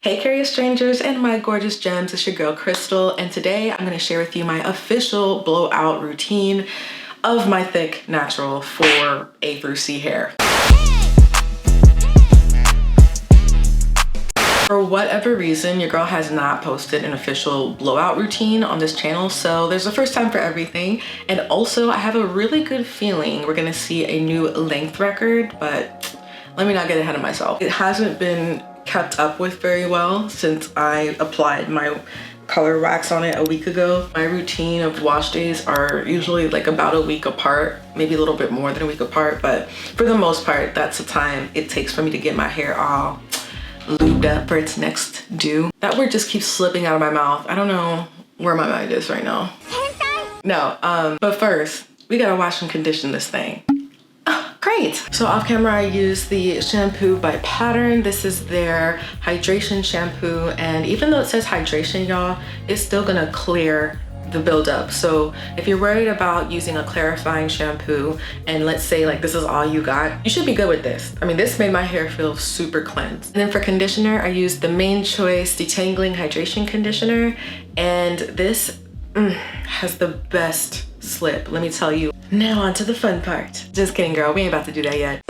Hey curious strangers and my gorgeous gems, it's your girl Crystal, and today I'm going to share with you my official blowout routine of my thick natural for A through C hair. For whatever reason, your girl has not posted an official blowout routine on this channel, so there's a first time for everything. And also I have a really good feeling we're gonna see a new length record, but let me not get ahead of myself. It hasn't been kept up with very well since I applied my color wax on it a week ago. My routine of wash days are usually like about a week apart, maybe a little bit more than a week apart, but for the most part, that's the time it takes for me to get my hair all lubed up for its next due. That word just keeps slipping out of my mouth. I don't know where my mind is right now. No, but first, we gotta wash and condition this thing. Great. So off camera, I use the Shampoo by Pattern. This is their hydration shampoo. And even though it says hydration, y'all, it's still gonna clear the buildup. So if you're worried about using a clarifying shampoo and let's say like this is all you got, you should be good with this. I mean, this made my hair feel super cleansed. And then for conditioner, I used the Main Choice Detangling Hydration Conditioner. And this has the best slip, let me tell you. Now on to the fun part. Just kidding, girl, we ain't about to do that yet.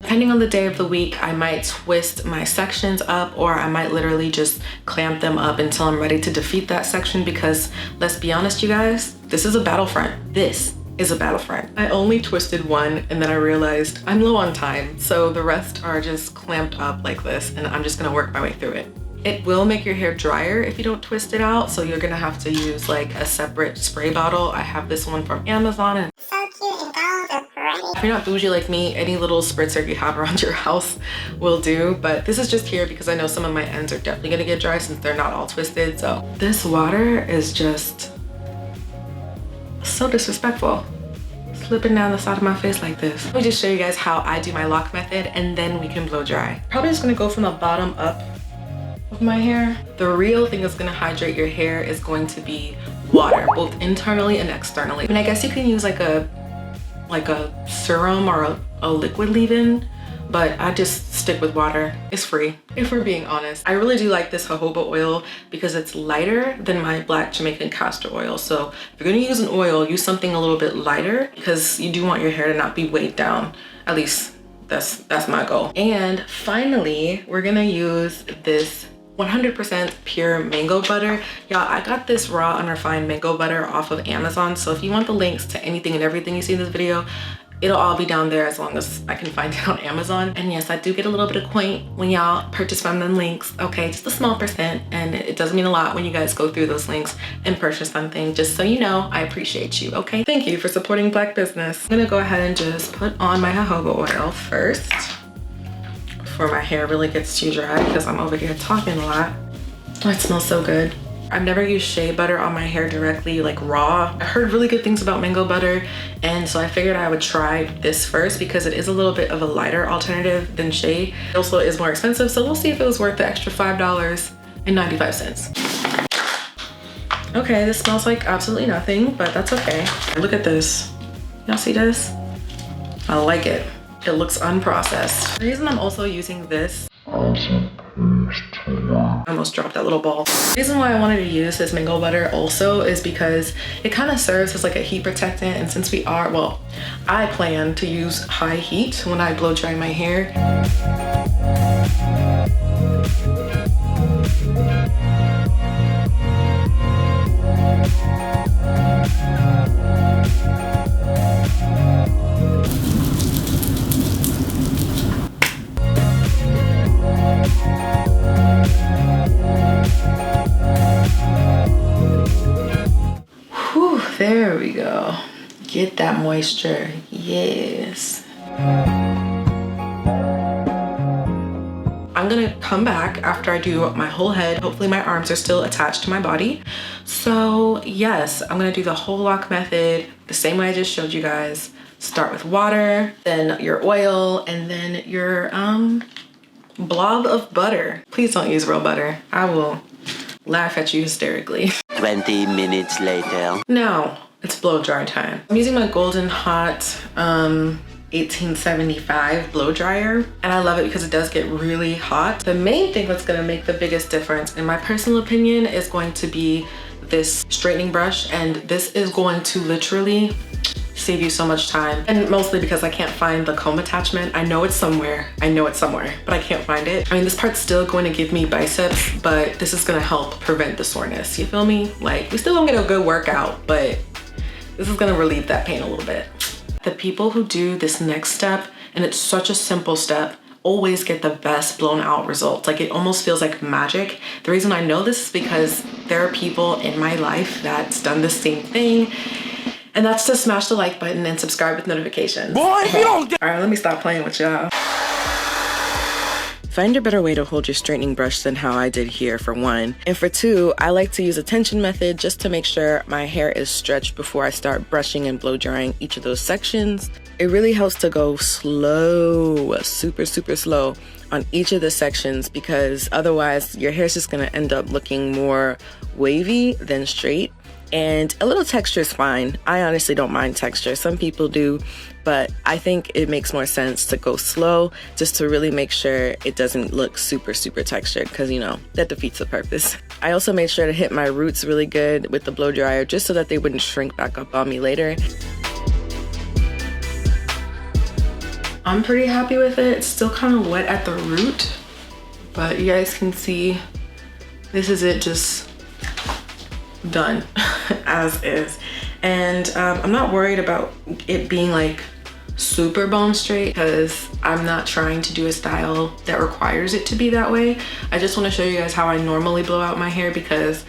Depending on the day of the week, I might twist my sections up or I might literally just clamp them up until I'm ready to defeat that section, because let's be honest, you guys, this is a battlefront. This is a battlefront. I only twisted one and then I realized I'm low on time, so the rest are just clamped up like this and I'm just gonna work my way through it. It will make your hair drier if you don't twist it out, so you're gonna have to use like a separate spray bottle. I have this one from Amazon and so cute and gold. If you're not bougie like me, any little spritzer you have around your house will do, but this is just here because I know some of my ends are definitely gonna get dry since they're not all twisted. So this water is just so disrespectful. Slipping down the side of my face like this. Let me just show you guys how I do my LOC method and then we can blow dry. Probably just gonna go from the bottom up of my hair. The real thing that's gonna hydrate your hair is going to be water, both internally and externally. I mean, I guess you can use like a serum or a liquid leave-in, but I just stick with water. It's free, if we're being honest. I really do like this jojoba oil because it's lighter than my black Jamaican castor oil. So if you're gonna use an oil, use something a little bit lighter because you do want your hair to not be weighed down. At least that's my goal. And finally, we're gonna use this 100% pure mango butter. Y'all, I got this raw unrefined mango butter off of Amazon. So if you want the links to anything and everything you see in this video, it'll all be down there as long as I can find it on Amazon. And yes, I do get a little bit of coin when y'all purchase from them links. Okay, just a small percent, and it doesn't mean a lot when you guys go through those links and purchase something. Just so you know, I appreciate you, okay? Thank you for supporting Black business. I'm gonna go ahead and just put on my jojoba oil first before my hair really gets too dry because I'm over here talking a lot. Oh, it smells so good. I've never used shea butter on my hair directly, like raw. I heard really good things about mango butter, and so I figured I would try this first because it is a little bit of a lighter alternative than shea. It also is more expensive, so we'll see if it was worth the extra $5.95. Okay, this smells like absolutely nothing, but that's okay. Look at this. Y'all see this? I like it. It looks unprocessed. The reason I'm also using this, I almost dropped that little ball. The reason why I wanted to use this mango butter also is because it kind of serves as like a heat protectant, and since we are, well, I plan to use high heat when I blow dry my hair. There we go. Get that moisture. Yes. I'm gonna come back after I do my whole head. Hopefully my arms are still attached to my body. So yes, I'm gonna do the whole LOC method the same way I just showed you guys. Start with water, then your oil, and then your blob of butter. Please don't use real butter. I will laugh at you hysterically. 20 minutes later. Now it's blow dry time. I'm using my Golden Hot 1875 blow dryer, and I love it because it does get really hot. The main thing that's gonna make the biggest difference, in my personal opinion, is going to be this straightening brush, and this is going to literally save you so much time, and mostly because I can't find the comb attachment. I know it's somewhere, but I can't find it. I mean, this part's still going to give me biceps, but this is gonna help prevent the soreness, you feel me? Like, we still don't get a good workout, but this is gonna relieve that pain a little bit. The people who do this next step, and it's such a simple step, always get the best blown out results. Like, it almost feels like magic. The reason I know this is because there are people in my life that's done the same thing, and that's to smash the like button and subscribe with notifications. Boy, if you don't get— All right, let me stop playing with y'all. Find a better way to hold your straightening brush than how I did here, for one. And for two, I like to use a tension method just to make sure my hair is stretched before I start brushing and blow drying each of those sections. It really helps to go slow, super slow on each of the sections, because otherwise your hair's just gonna end up looking more wavy than straight. And a little texture is fine. I honestly don't mind texture. Some people do, but I think it makes more sense to go slow just to really make sure it doesn't look super textured, because, you know, that defeats the purpose. I also made sure to hit my roots really good with the blow dryer just so that they wouldn't shrink back up on me later. I'm pretty happy with it. It's still kind of wet at the root, but you guys can see this is it, just done as is. And I'm not worried about it being like super bone straight, because I'm not trying to do a style that requires it to be that way. I just want to show you guys how I normally blow out my hair, because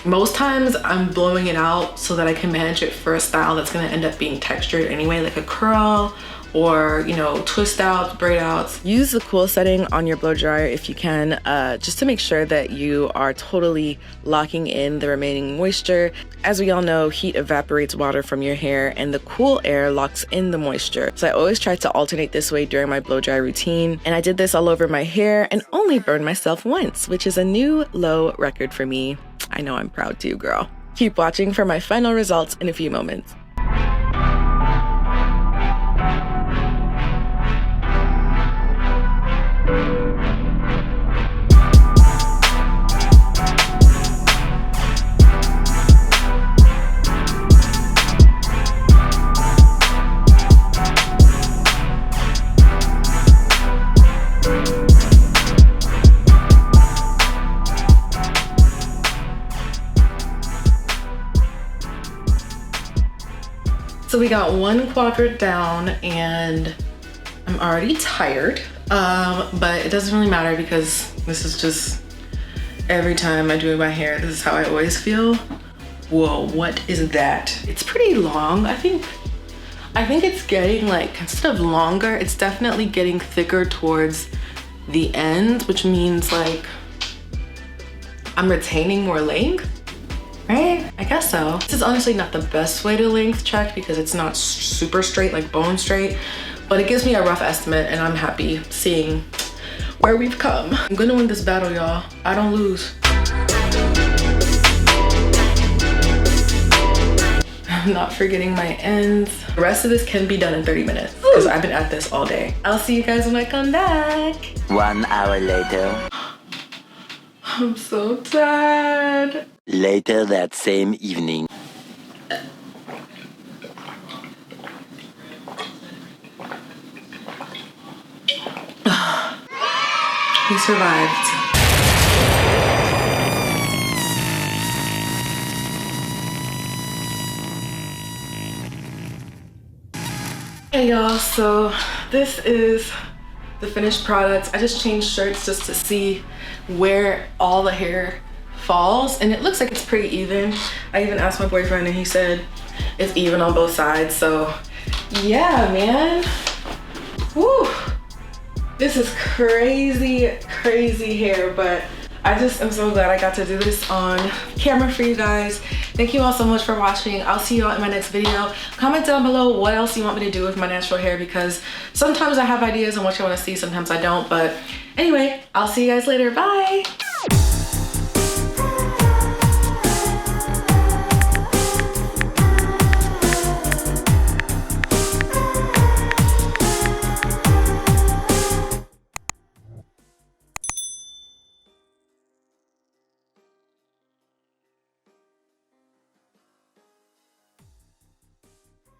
most times I'm blowing it out so that I can manage it for a style that's going to end up being textured anyway, like a curl or, you know, twist outs, braid outs. Use the cool setting on your blow dryer if you can, just to make sure that you are totally locking in the remaining moisture. As we all know, heat evaporates water from your hair and the cool air locks in the moisture. So I always try to alternate this way during my blow dry routine. And I did this all over my hair and only burned myself once, which is a new low record for me. I know I'm proud too, girl. Keep watching for my final results in a few moments. So we got one quadrant down and I'm already tired, but it doesn't really matter because this is just, every time I do my hair, this is how I always feel. Whoa, what is that? It's pretty long. I think it's getting, like, instead of longer, it's definitely getting thicker towards the end, which means like I'm retaining more length. Right? I guess so. This is honestly not the best way to length check because it's not super straight, like bone straight, but it gives me a rough estimate and I'm happy seeing where we've come. I'm gonna win this battle, y'all. I don't lose. I'm not forgetting my ends. The rest of this can be done in 30 minutes because I've been at this all day. I'll see you guys when I come back. 1 hour later. I'm so tired. Later that same evening. We survived. Hey y'all, so this is the finished product. I just changed shirts just to see where all the hair falls and it looks like it's pretty even. I even asked my boyfriend and he said it's even on both sides. So yeah, man. Woo. This is crazy hair, but I just am so glad I got to do this on camera for you guys. Thank you all so much for watching. I'll see you all in my next video. Comment down below what else you want me to do with my natural hair because sometimes I have ideas on what you want to see, sometimes I don't. But anyway, I'll see you guys later. Bye.